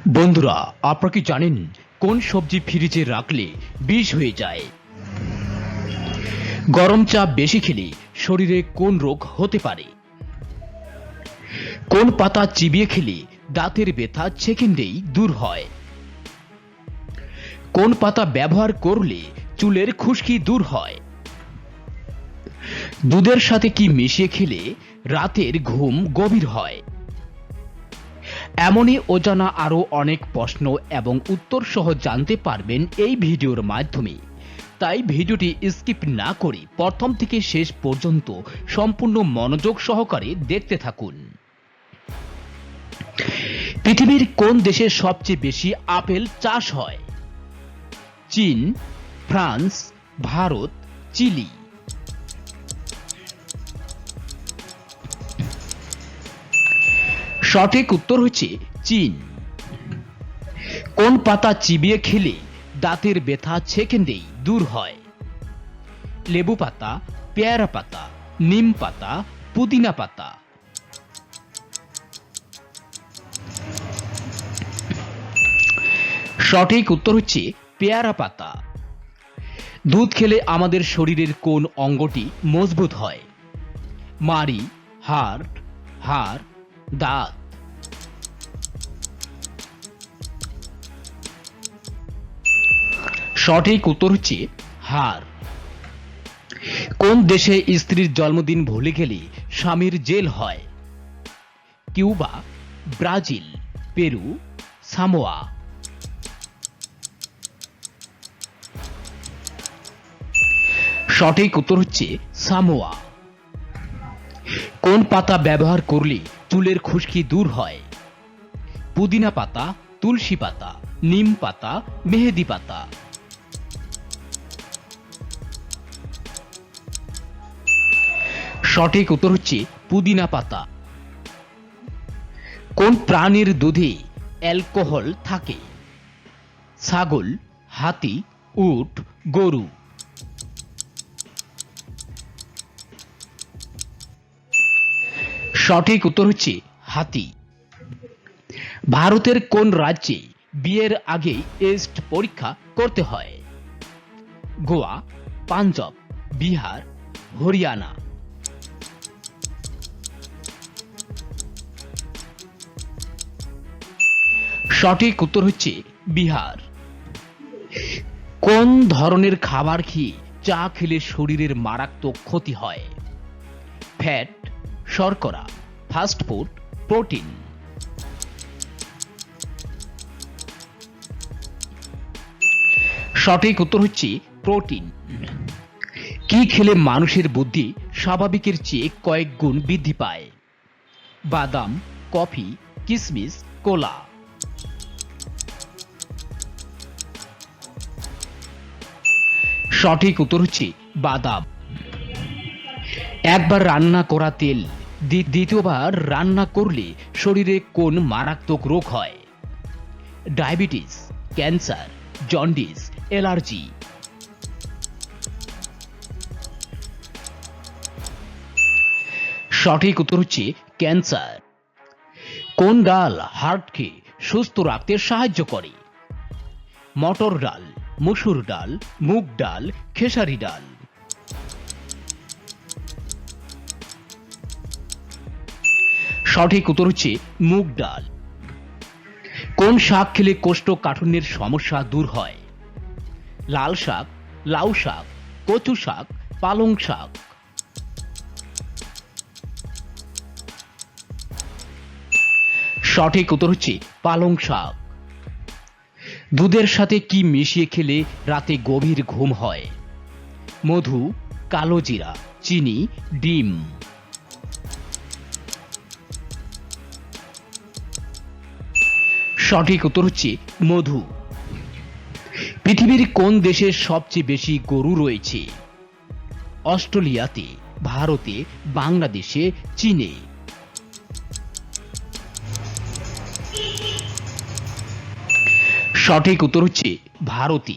বন্ধুরা, আপনারা কি জানেন কোন সবজি ফ্রিজে রাখলে বিষ হয়ে যায়? গরম চা বেশি খেলে শরীরে কোন রোগ হতে পারে? কোন পাতা চিবিয়ে খেলে দাঁতের ব্যথা সেকেন্ডেই দূর হয়? কোন পাতা ব্যবহার করলে চুলের খুশকি দূর হয়? দুধের সাথে কি মিশিয়ে খেলে রাতের ঘুম গভীর হয়? এমনই অজানা আরও অনেক প্রশ্ন এবং উত্তর সহ জানতে পারবেন এই ভিডিওর মাধ্যমে। তাই ভিডিওটি স্কিপ না করে প্রথম থেকে শেষ পর্যন্ত সম্পূর্ণ মনোযোগ সহকারে দেখতে থাকুন। পৃথিবীর কোন দেশে সবচেয়ে বেশি আপেল চাষ হয়? চীন, ফ্রান্স, ভারত, চিলি। সঠিক উত্তর হচ্ছে চীন। কোন পাতা চিবিয়ে খেলে দাঁতের ব্যথা সেকেন্ডেই দূর হয়? লেবু পাতা, পেয়ারা পাতা, নিম পাতা, পুদিনা পাতা। সঠিক উত্তর হচ্ছে পেয়ারা পাতা। দুধ খেলে আমাদের শরীরের কোন অঙ্গটি মজবুত হয়? মাড়ি, হাড়, দাঁত। সঠিক উত্তর হচ্ছে হাড়। কোন দেশে স্ত্রীর জন্মদিন ভুলে গেলে স্বামীর জেল হয়? Cuba, Brazil, Peru, Samoa. সঠিক উত্তর হচ্ছে সামোয়া। কোন পাতা ব্যবহার করলে চুলের খুশকি দূর হয়? পুদিনা পাতা, তুলসী পাতা, নিম পাতা, মেহেদি পাতা। সঠিক উত্তর হচ্ছে পুদিনা পাতা। কোন প্রাণীর দুধে অ্যালকোহল থাকে? ছাগল, হাতি, উট, গরু। সঠিক উত্তর হচ্ছে হাতি। ভারতের কোন রাজ্যে বিয়ের আগে টেস্ট পরীক্ষা করতে হয়? গোয়া, পাঞ্জাব, বিহার, হরিয়ানা। সঠিক উত্তর হচ্ছে বিহার। কোন ধরনের খাবার খেয়ে চা খেলে শরীরের মারাত্মক ক্ষতি হয়? ফ্যাট, শর্করা, ফাস্টফুড, প্রোটিন। সঠিক উত্তর হচ্ছে প্রোটিন। কি খেলে মানুষের বুদ্ধি স্বাভাবিকের চেয়ে কয়েক গুণ বৃদ্ধি পায়? বাদাম, কফি, কিশমিশ, কোলা। সঠিক উত্তর হচ্ছে বাদাম। একবার রান্না করা তেল দ্বিতীয়বার রান্না করলে শরীরে কোন মারাত্মক রোগ হয়? Diabetes, cancer, jaundice, allergy. সঠিক উত্তর হচ্ছে ক্যান্সার। কোন ডাল হার্টকে সুস্থ রাখতে সাহায্য করে? মটর ডাল, মসুর ডাল, মুগ ডাল, খেসারি ডাল। সঠিক উত্তর হচ্ছে মুগ ডাল। কোন শাক খেলে কোষ্ঠকাঠিন্যের সমস্যা দূর হয়? লাল শাক, লাউ শাক, কচু শাক, পালং শাক। সঠিক উত্তর হচ্ছে পালং শাক। দুধের সাথে কি মিশিয়ে খেলে রাতে গভীর ঘুম হয়? মধু, কালো জিরা, চিনি, ডিম। সঠিক উত্তর হচ্ছে মধু। পৃথিবীর কোন দেশে সবচেয়ে বেশি গরু রয়েছে? অস্ট্রেলিয়াতে, ভারতে, বাংলাদেশে, চীনে। সঠিক উত্তর হচ্ছে ভারতে।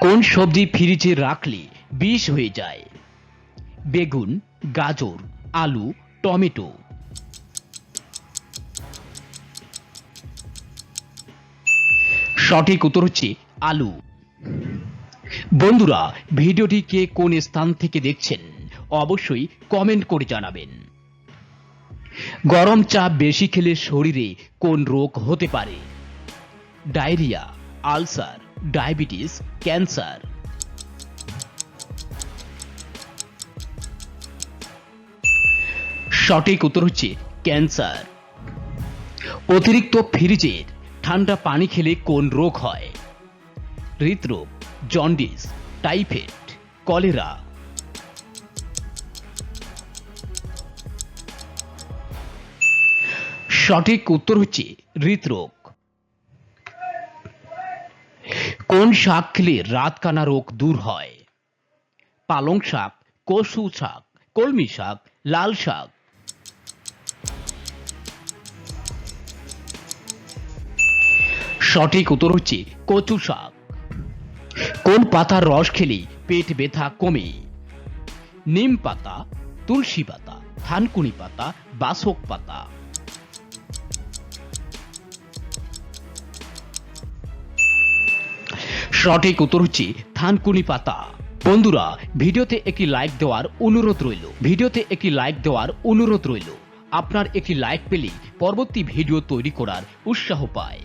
কোন সবজি ফ্রিজে রাখলে বিষ হয়ে যায়? বেগুন, গাজর, আলু, টমেটো। সঠিক উত্তর হচ্ছে আলু। বন্ধুরা, ভিডিওটি কে কোন স্থান থেকে দেখছেন অবশ্যই কমেন্ট করে জানাবেন। গরম চা বেশি খেলে শরীরে কোন রোগ হতে পারে? Diarrhoea, ulcer, diabetes, cancer. সঠিক উত্তর হচ্ছে ক্যান্সার। অতিরিক্ত ফ্রিজের ঠান্ডা পানি খেলে কোন রোগ হয়? হৃদরোগ, জন্ডিস, টাইফয়েড, কলেরা। সঠিক উত্তর হচ্ছে হৃদরোগ। কোন শাক খেলে রাতকানা রোগ দূর হয়? পালং শাক, কচু শাক, কলমি শাক, লাল শাক। সঠিক উত্তর হচ্ছে কচু শাক। কোন পাতার রস খেলে পেট ব্যথা কমে? নিম পাতা, তুলসী পাতা, থানকুনি পাতা, বাসক পাতা। সঠিক উত্তর হচ্ছে থানকুনি পাতা। বন্ধুরা, ভিডিওতে একটি লাইক দেওয়ার অনুরোধ রইল। আপনার একটি লাইক পেলে পরবর্তী ভিডিও তৈরি করার উৎসাহ পায়।